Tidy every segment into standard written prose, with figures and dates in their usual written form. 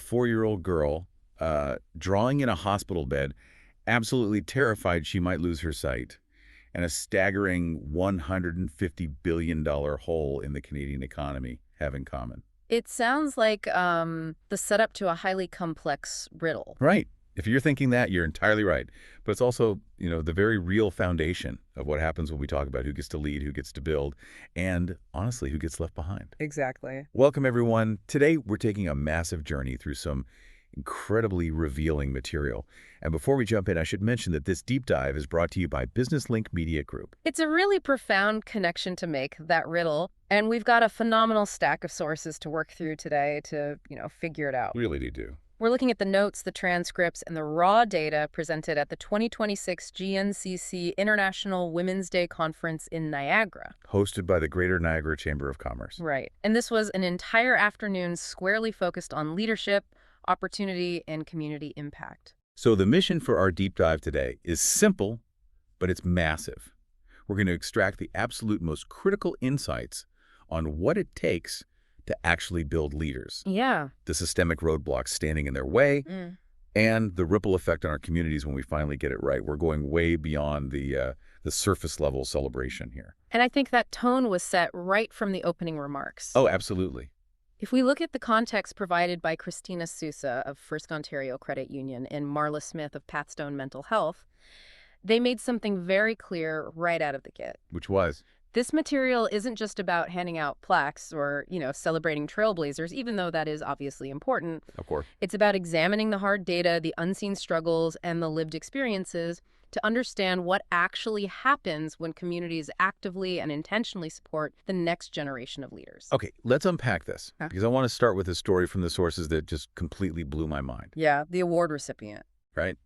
4-year-old girl drawing in a hospital bed, absolutely terrified she might lose her sight, and a staggering $150 billion hole in the Canadian economy have in common. It sounds like the setup to a highly complex riddle. Right. If you're thinking that, you're entirely right. But it's also, the very real foundation of what happens when we talk about who gets to lead, who gets to build, and honestly, who gets left behind. Exactly. Welcome, everyone. Today, we're taking a massive journey through some incredibly revealing material. And before we jump in, I should mention that this deep dive is brought to you by Business Link Media Group. It's a really profound connection to make, that riddle, and we've got a phenomenal stack of sources to work through today to, figure it out. Really do. We're looking at the notes, the transcripts, and the raw data presented at the 2026 GNCC International Women's Day Conference in Niagara. Hosted by the Greater Niagara Chamber of Commerce. Right. And this was an entire afternoon squarely focused on leadership, opportunity, and community impact. So the mission for our deep dive today is simple, but it's massive. We're going to extract the absolute most critical insights on what it takes to actually build leaders. Yeah. The systemic roadblocks standing in their way, and the ripple effect on our communities when we finally get it right. We're going way beyond the surface level celebration here. And I think that tone was set right from the opening remarks. Oh, absolutely. If we look at the context provided by Christina Sousa of First Ontario Credit Union and Marla Smith of Pathstone Mental Health, they made something very clear right out of the gate. Which was? This material isn't just about handing out plaques or, celebrating trailblazers, even though that is obviously important. Of course. It's about examining the hard data, the unseen struggles, and the lived experiences to understand what actually happens when communities actively and intentionally support the next generation of leaders. Okay, let's unpack this, because I want to start with a story from the sources that just completely blew my mind. Yeah, the award recipient. Right?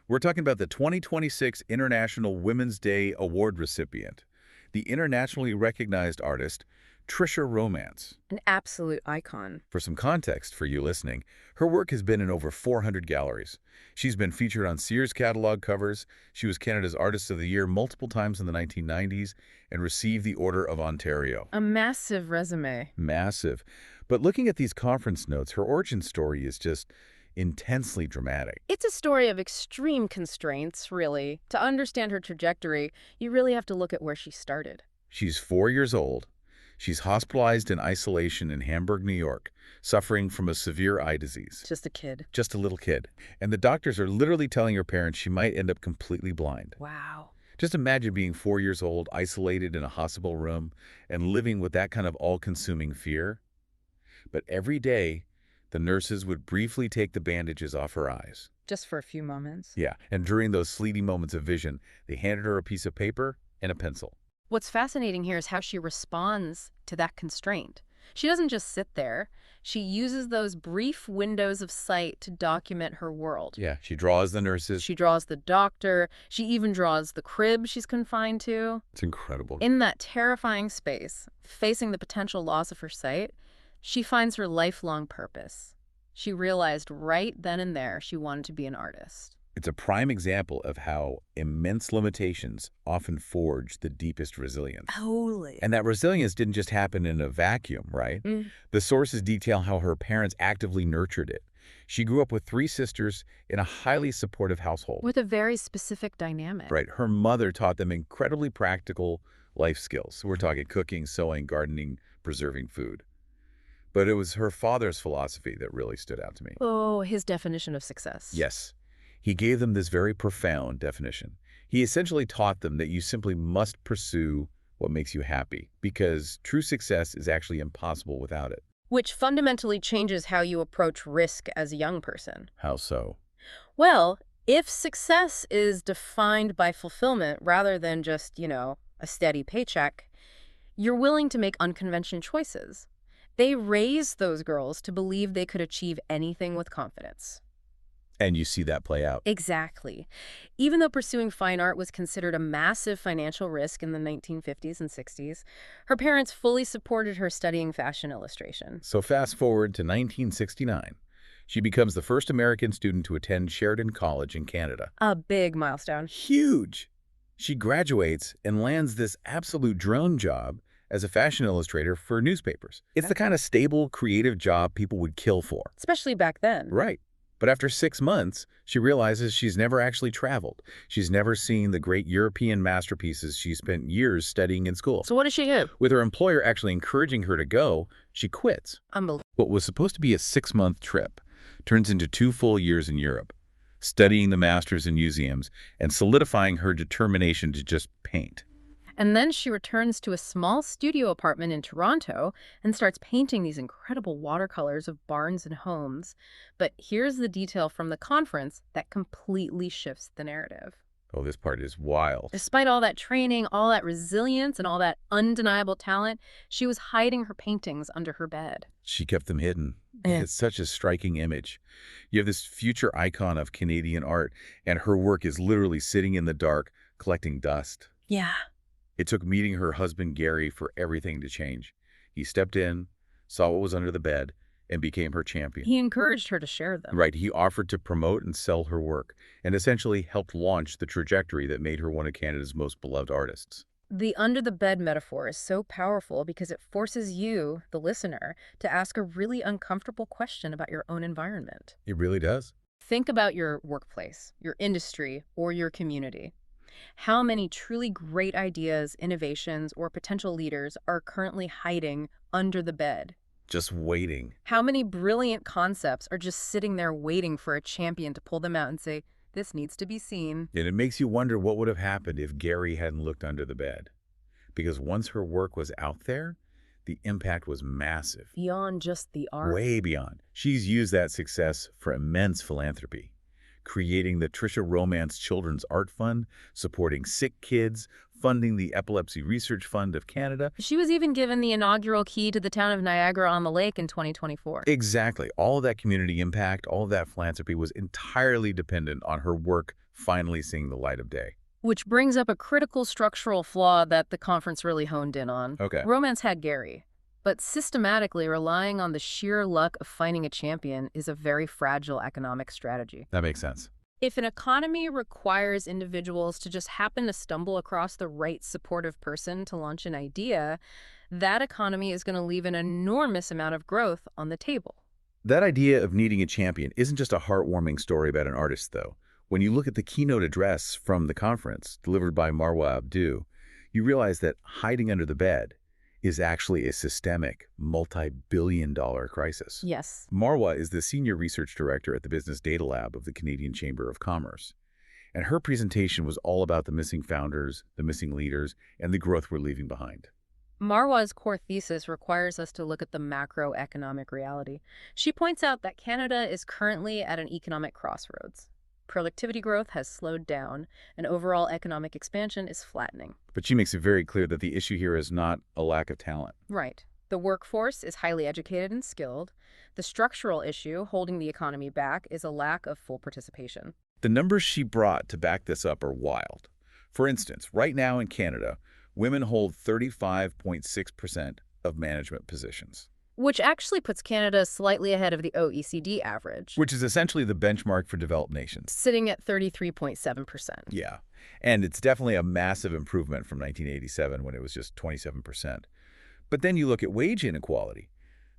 We're talking about the 2026 International Women's Day Award recipient, the internationally recognized artist, Trisha Romance. An absolute icon. For some context for you listening, her work has been in over 400 galleries. She's been featured on Sears catalog covers. She was Canada's Artist of the Year multiple times in the 1990s and received the Order of Ontario. A massive resume. Massive. But looking at these conference notes, her origin story is just intensely dramatic. It's a story of extreme constraints, really. To understand her trajectory, you really have to look at where she started. She's 4 years old. She's hospitalized in isolation in Hamburg, New York, suffering from a severe eye disease. Just a kid. Just a little kid. And the doctors are literally telling her parents she might end up completely blind. Wow. Just imagine being 4 years old, isolated in a hospital room, and living with that kind of all-consuming fear. But every day, the nurses would briefly take the bandages off her eyes. Just for a few moments. Yeah, and during those fleeting moments of vision, they handed her a piece of paper and a pencil. What's fascinating here is how she responds to that constraint. She doesn't just sit there. She uses those brief windows of sight to document her world. Yeah, she draws the nurses. She draws the doctor. She even draws the crib she's confined to. It's incredible. In that terrifying space, facing the potential loss of her sight, she finds her lifelong purpose. She realized right then and there she wanted to be an artist. It's a prime example of how immense limitations often forge the deepest resilience. Totally. And that resilience didn't just happen in a vacuum, right? The sources detail how her parents actively nurtured it. She grew up with 3 sisters in a highly supportive household. With a very specific dynamic. Right. Her mother taught them incredibly practical life skills. So we're talking cooking, sewing, gardening, preserving food. But it was her father's philosophy that really stood out to me. Oh, his definition of success. Yes. He gave them this very profound definition. He essentially taught them that you simply must pursue what makes you happy, because true success is actually impossible without it. Which fundamentally changes how you approach risk as a young person. How so? Well, if success is defined by fulfillment rather than just, a steady paycheck, you're willing to make unconventional choices. They raised those girls to believe they could achieve anything with confidence. And you see that play out. Exactly. Even though pursuing fine art was considered a massive financial risk in the 1950s and 60s, her parents fully supported her studying fashion illustration. So fast forward to 1969. She becomes the first American student to attend Sheridan College in Canada. A big milestone. Huge! She graduates and lands this absolute drone job as a fashion illustrator for newspapers. It's the kind of stable, creative job people would kill for. Especially back then. Right. But after 6 months, she realizes she's never actually traveled. She's never seen the great European masterpieces she spent years studying in school. So what does she do? With her employer actually encouraging her to go, she quits. Unbelievable. What was supposed to be a 6-month trip turns into 2 full years in Europe, studying the masters in museums and solidifying her determination to just paint. And then she returns to a small studio apartment in Toronto and starts painting these incredible watercolors of barns and homes. But here's the detail from the conference that completely shifts the narrative. Oh, this part is wild. Despite all that training, all that resilience, and all that undeniable talent, she was hiding her paintings under her bed. She kept them hidden. Yeah. It's such a striking image. You have this future icon of Canadian art, and her work is literally sitting in the dark, collecting dust. Yeah. It took meeting her husband, Gary, for everything to change. He stepped in, saw what was under the bed, and became her champion. He encouraged her to share them. Right, he offered to promote and sell her work, and essentially helped launch the trajectory that made her one of Canada's most beloved artists. The under-the-bed metaphor is so powerful because it forces you, the listener, to ask a really uncomfortable question about your own environment. It really does. Think about your workplace, your industry, or your community. How many truly great ideas, innovations, or potential leaders are currently hiding under the bed? Just waiting. How many brilliant concepts are just sitting there waiting for a champion to pull them out and say, this needs to be seen? And it makes you wonder what would have happened if Gary hadn't looked under the bed. Because once her work was out there, the impact was massive. Beyond just the art. Way beyond. She's used that success for immense philanthropy, creating the Trisha Romance Children's Art Fund, supporting sick kids, funding the Epilepsy Research Fund of Canada. She was even given the inaugural key to the town of Niagara on the Lake in 2024. Exactly. All of that community impact, all of that philanthropy was entirely dependent on her work finally seeing the light of day. Which brings up a critical structural flaw that the conference really honed in on. Okay. Romance had Gary, but systematically relying on the sheer luck of finding a champion is a very fragile economic strategy. That makes sense. If an economy requires individuals to just happen to stumble across the right supportive person to launch an idea, that economy is going to leave an enormous amount of growth on the table. That idea of needing a champion isn't just a heartwarming story about an artist, though. When you look at the keynote address from the conference, delivered by Marwa Abdu, you realize that hiding under the bed is actually a systemic, multi-billion-dollar crisis. Yes. Marwa is the Senior Research Director at the Business Data Lab of the Canadian Chamber of Commerce. And her presentation was all about the missing founders, the missing leaders, and the growth we're leaving behind. Marwa's core thesis requires us to look at the macroeconomic reality. She points out that Canada is currently at an economic crossroads. Productivity growth has slowed down, and overall economic expansion is flattening. But she makes it very clear that the issue here is not a lack of talent. Right. The workforce is highly educated and skilled. The structural issue holding the economy back is a lack of full participation. The numbers she brought to back this up are wild. For instance, right now in Canada, women hold 35.6% of management positions, Which actually puts Canada slightly ahead of the OECD average, which is essentially the benchmark for developed nations. sitting at 33.7%. Yeah, and it's definitely a massive improvement from 1987 when it was just 27%. But then you look at wage inequality.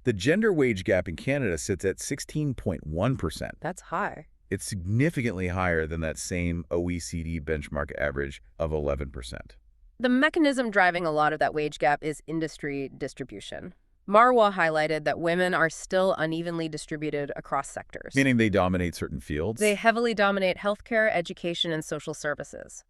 The gender wage gap in Canada sits at 16.1%. That's high. It's significantly higher than that same OECD benchmark average of 11%. The mechanism driving a lot of that wage gap is industry distribution. Marwa highlighted that women are still unevenly distributed across sectors. Meaning they dominate certain fields? They heavily dominate healthcare, education, and social services.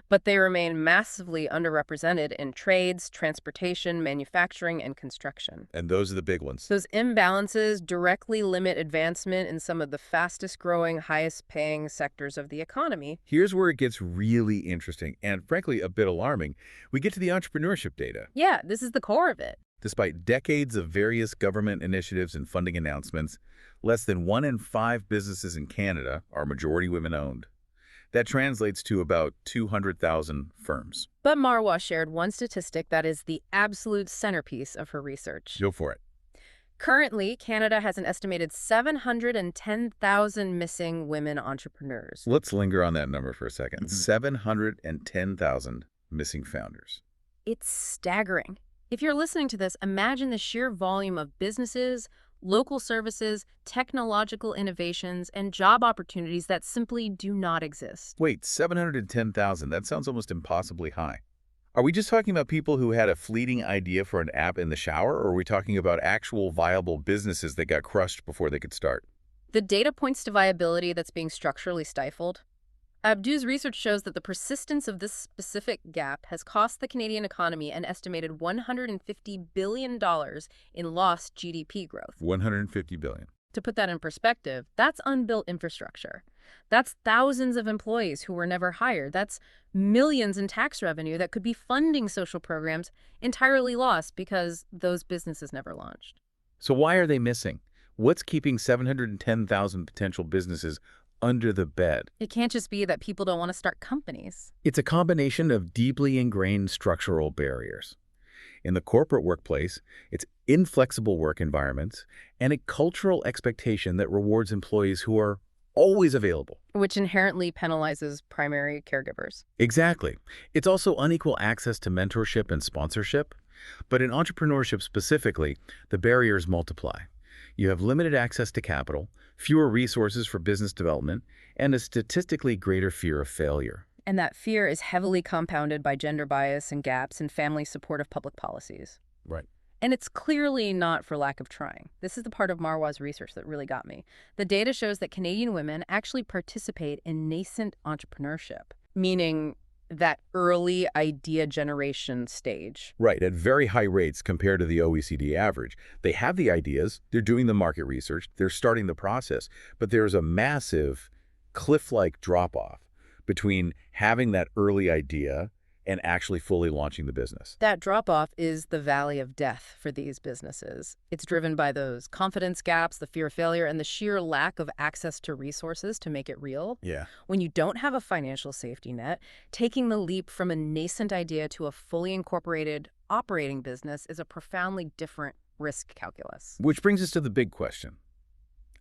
But they remain massively underrepresented in trades, transportation, manufacturing, and construction. And those are the big ones. Those imbalances directly limit advancement in some of the fastest-growing, highest-paying sectors of the economy. Here's where it gets really interesting and, frankly, a bit alarming. We get to the entrepreneurship data. Yeah, this is the core of it. Despite decades of various government initiatives and funding announcements, less than 1 in 5 businesses in Canada are majority women-owned. That translates to about 200,000 firms. But Marwa shared one statistic that is the absolute centerpiece of her research. Go for it. Currently, Canada has an estimated 710,000 missing women entrepreneurs. Let's linger on that number for a second. Mhm. 710,000 missing founders. It's staggering. If you're listening to this, imagine the sheer volume of businesses, local services, technological innovations, and job opportunities that simply do not exist. Wait, 710,000, that sounds almost impossibly high. Are we just talking about people who had a fleeting idea for an app in the shower, or are we talking about actual viable businesses that got crushed before they could start? The data points to viability that's being structurally stifled. Abdu's research shows that the persistence of this specific gap has cost the Canadian economy an estimated $150 billion in lost GDP growth. 150 billion. To put that in perspective, that's unbuilt infrastructure. That's thousands of employees who were never hired. That's millions in tax revenue that could be funding social programs entirely lost because those businesses never launched. So why are they missing? What's keeping 710,000 potential businesses under the bed? It can't just be that people don't want to start companies. It's a combination of deeply ingrained structural barriers. In the corporate workplace, it's inflexible work environments and a cultural expectation that rewards employees who are always available. Which inherently penalizes primary caregivers. Exactly. It's also unequal access to mentorship and sponsorship. But in entrepreneurship specifically, the barriers multiply. You have limited access to capital, fewer resources for business development, and a statistically greater fear of failure. And that fear is heavily compounded by gender bias and gaps in family supportive public policies. Right. And it's clearly not for lack of trying. This is the part of Marwa's research that really got me. The data shows that Canadian women actually participate in nascent entrepreneurship, meaning that early idea generation stage. Right, at very high rates compared to the OECD average. They have the ideas, they're doing the market research, they're starting the process, but there's a massive cliff-like drop-off between having that early idea and actually fully launching the business. That drop-off is the valley of death for these businesses. It's driven by those confidence gaps, the fear of failure, and the sheer lack of access to resources to make it real. Yeah. When you don't have a financial safety net, taking the leap from a nascent idea to a fully incorporated operating business is a profoundly different risk calculus. Which brings us to the big question.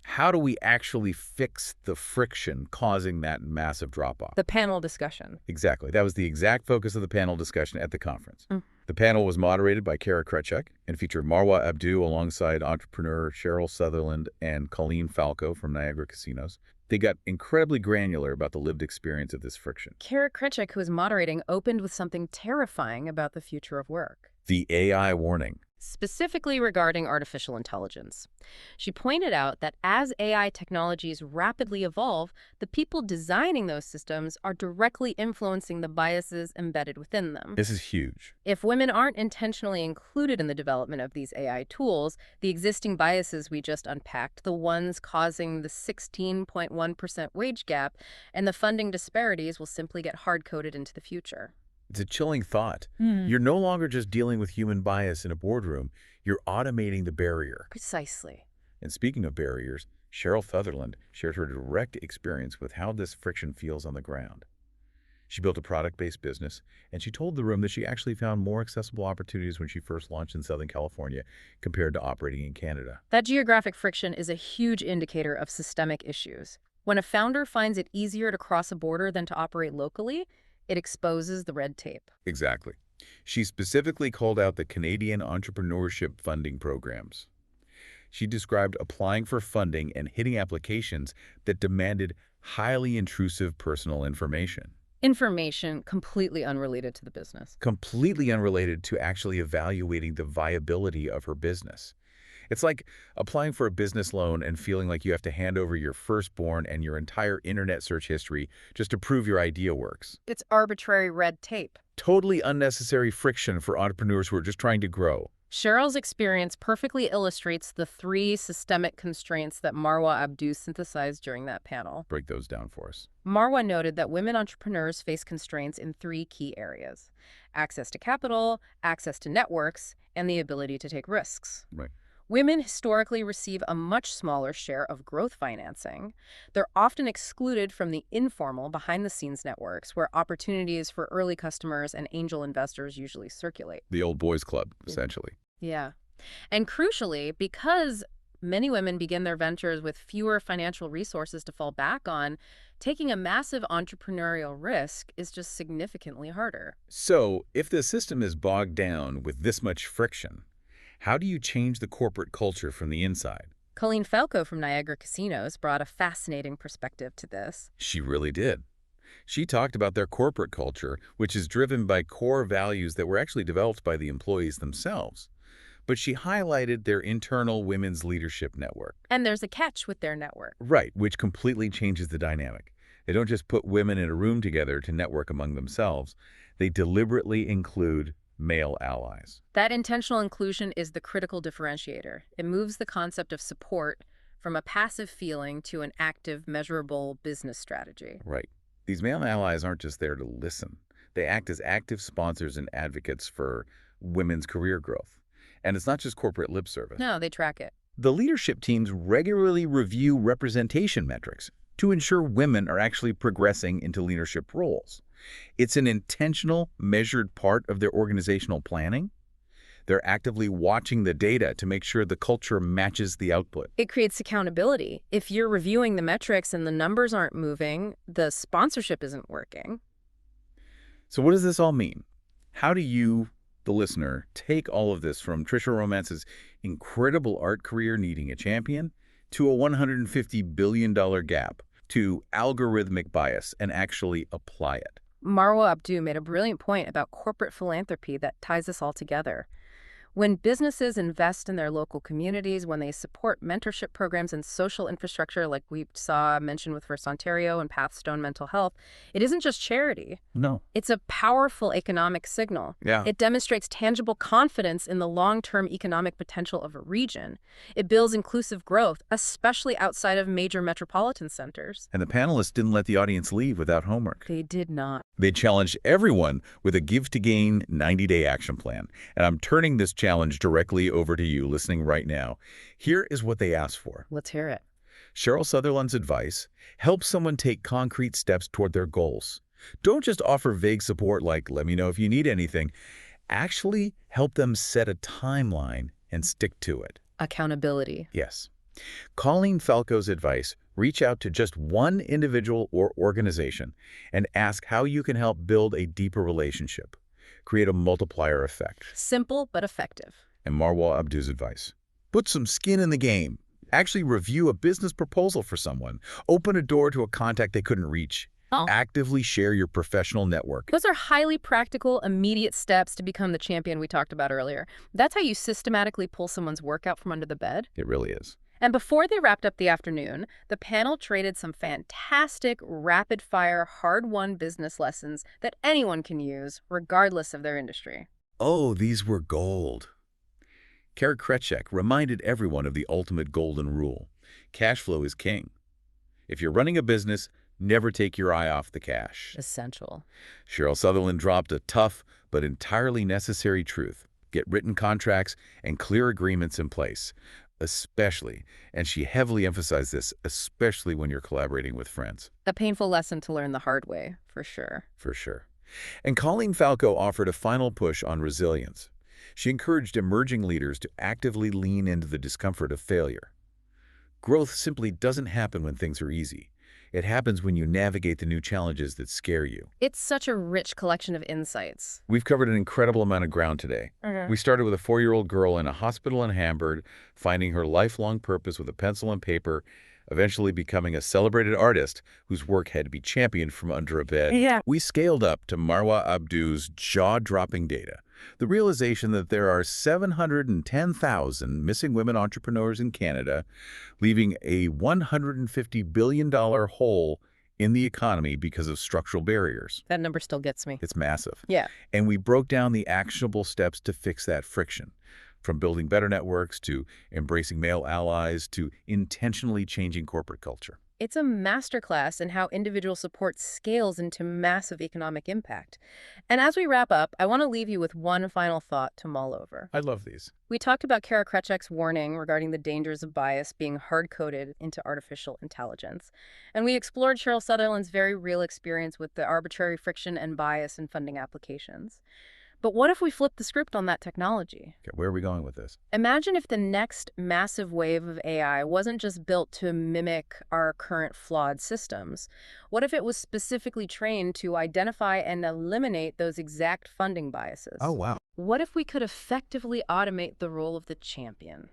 How do we actually fix the friction causing that massive drop-off? The panel discussion. Exactly. That was the exact focus of the panel discussion at the conference. The panel was moderated by Kara Kretschek and featured Marwa Abdu alongside entrepreneur Cheryl Sutherland and Colleen Falco from Niagara Casinos. They got incredibly granular about the lived experience of this friction. Kara Kretschek, who was moderating, opened with something terrifying about the future of work. The AI warning. Specifically regarding artificial intelligence. She pointed out that as AI technologies rapidly evolve, the people designing those systems are directly influencing the biases embedded within them. This is huge. If women aren't intentionally included in the development of these AI tools, the existing biases we just unpacked, the ones causing the 16.1% wage gap and the funding disparities, will simply get hard-coded into the future. It's a chilling thought. You're no longer just dealing with human bias in a boardroom. You're automating the barrier. Precisely. And speaking of barriers, Cheryl Sutherland shared her direct experience with how this friction feels on the ground. She built a product-based business, and she told the room that she actually found more accessible opportunities when she first launched in Southern California compared to operating in Canada. That geographic friction is a huge indicator of systemic issues. When a founder finds it easier to cross a border than to operate locally, it exposes the red tape. Exactly. She specifically called out the Canadian entrepreneurship funding programs. She described applying for funding and hitting applications that demanded highly intrusive personal information. Information completely unrelated to the business. Completely unrelated to actually evaluating the viability of her business. It's like applying for a business loan and feeling like you have to hand over your firstborn and your entire internet search history just to prove your idea works. It's arbitrary red tape. Totally unnecessary friction for entrepreneurs who are just trying to grow. Cheryl's experience perfectly illustrates the three systemic constraints that Marwa Abdu synthesized during that panel. Break those down for us. Marwa noted that women entrepreneurs face constraints in three key areas: access to capital, access to networks, and the ability to take risks. Right. Women historically receive a much smaller share of growth financing. They're often excluded from the informal, behind-the-scenes networks where opportunities for early customers and angel investors usually circulate. The old boys club, essentially. Yeah. And crucially, because Many women begin their ventures with fewer financial resources to fall back on. Taking a massive entrepreneurial risk is just significantly harder. So, if the system is bogged down with this much friction, how do you change the corporate culture from the inside? Colleen Falco from Niagara Casinos brought a fascinating perspective to this. She really did. She talked about their corporate culture, which is driven by core values that were actually developed by the employees themselves. But she highlighted their internal women's leadership network. And there's a catch with their network. Right, which completely changes the dynamic. They don't just put women in a room together to network among themselves. They deliberately include male allies. That intentional inclusion is the critical differentiator. It moves the concept of support from a passive feeling to an active, measurable business strategy. Right. These male allies aren't just there to listen. They act as active sponsors and advocates for women's career growth. And it's not just corporate lip service. No, they track it. The leadership teams regularly review representation metrics to ensure women are actually progressing into leadership roles. It's an intentional, measured part of their organizational planning. They're actively watching the data to make sure the culture matches the output. It creates accountability. If you're reviewing the metrics and the numbers aren't moving, the sponsorship isn't working. So what does this all mean? How do you, the listener, take all of this from Trisha Romance's incredible art career needing a champion to a $150 billion gap to algorithmic bias and actually apply it? Marwa Abdu made a brilliant point about corporate philanthropy that ties this all together. When businesses invest in their local communities, when they support mentorship programs and social infrastructure like we saw mentioned with First Ontario and Pathstone Mental Health, it isn't just charity. No. It's a powerful economic signal. Yeah. It demonstrates tangible confidence in the long-term economic potential of a region. It builds inclusive growth, especially outside of major metropolitan centers. And the panelists didn't let the audience leave without homework. They did not. They challenged everyone with a Give to Gain 90-day action plan. And I'm turning this challenge directly over to you listening right now. Here is what they asked for. Let's hear it. Cheryl Sutherland's advice: help someone take concrete steps toward their goals. Don't just offer vague support like, let me know if you need anything. Actually help them set a timeline and stick to it. Accountability. Yes. Colleen Falco's advice: reach out to just one individual or organization and ask how you can help build a deeper relationship. Create a multiplier effect. Simple but effective. And Marwa Abdu's advice: put some skin in the game. Actually review a business proposal for someone. Open a door to a contact they couldn't reach. Oh. Actively share your professional network. Those are highly practical, immediate steps to become the champion we talked about earlier. That's how you systematically pull someone's work out from under the bed. It really is. And before they wrapped up the afternoon, the panel traded some fantastic, rapid-fire, hard-won business lessons that anyone can use, regardless of their industry. Oh, these were gold. Kara Kretschek reminded everyone of the ultimate golden rule. Cash flow is king. If you're running a business, never take your eye off the cash. Essential. Cheryl Sutherland dropped a tough but entirely necessary truth. Get written contracts and clear agreements in place. Especially, and she heavily emphasized this, especially when you're collaborating with friends. A painful lesson to learn the hard way, for sure. For sure. And Colleen Falco offered a final push on resilience. She encouraged emerging leaders to actively lean into the discomfort of failure. Growth simply doesn't happen when things are easy. It happens when you navigate the new challenges that scare you. It's such a rich collection of insights. We've covered an incredible amount of ground today. We started with a 4-year-old girl in a hospital in Hamburg, finding her lifelong purpose with a pencil and paper, eventually becoming a celebrated artist whose work had to be championed from under a bed. Yeah. We scaled up to Marwa Abdu's jaw-dropping data, the realization that there are 710,000 missing women entrepreneurs in Canada, leaving a $150 billion hole in the economy because of structural barriers. That number still gets me. It's massive. Yeah. And we broke down the actionable steps to fix that friction, from building better networks to embracing male allies to intentionally changing corporate culture. It's a masterclass in how individual support scales into massive economic impact. And as we wrap up, I want to leave you with one final thought to mull over. I love these. We talked about Kara Kretschek's warning regarding the dangers of bias being hard-coded into artificial intelligence. And we explored Cheryl Sutherland's very real experience with the arbitrary friction and bias in funding applications. But what if we flip the script on that technology? Okay, where are we going with this? Imagine if the next massive wave of AI wasn't just built to mimic our current flawed systems. What if it was specifically trained to identify and eliminate those exact funding Oh, biases? wow. What if we could effectively automate the role of the champion?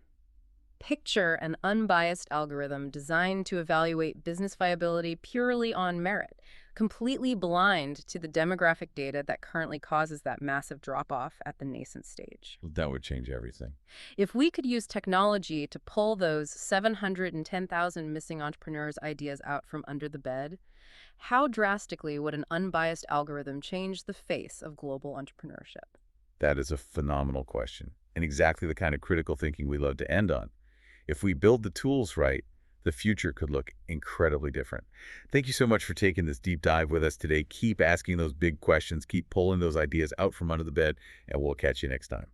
Picture an unbiased algorithm designed to evaluate business viability purely on merit, completely blind to the demographic data that currently causes that massive drop-off at the nascent stage. That would change everything. If we could use technology to pull those 710,000 missing entrepreneurs' ideas out from under the bed, how drastically would an unbiased algorithm change the face of global entrepreneurship? That is a phenomenal question, and exactly the kind of critical thinking we love to end on. If we build the tools right, the future could look incredibly different. Thank you so much for taking this deep dive with us today. Keep asking those big questions, keep pulling those ideas out from under the bed, and we'll catch you next time.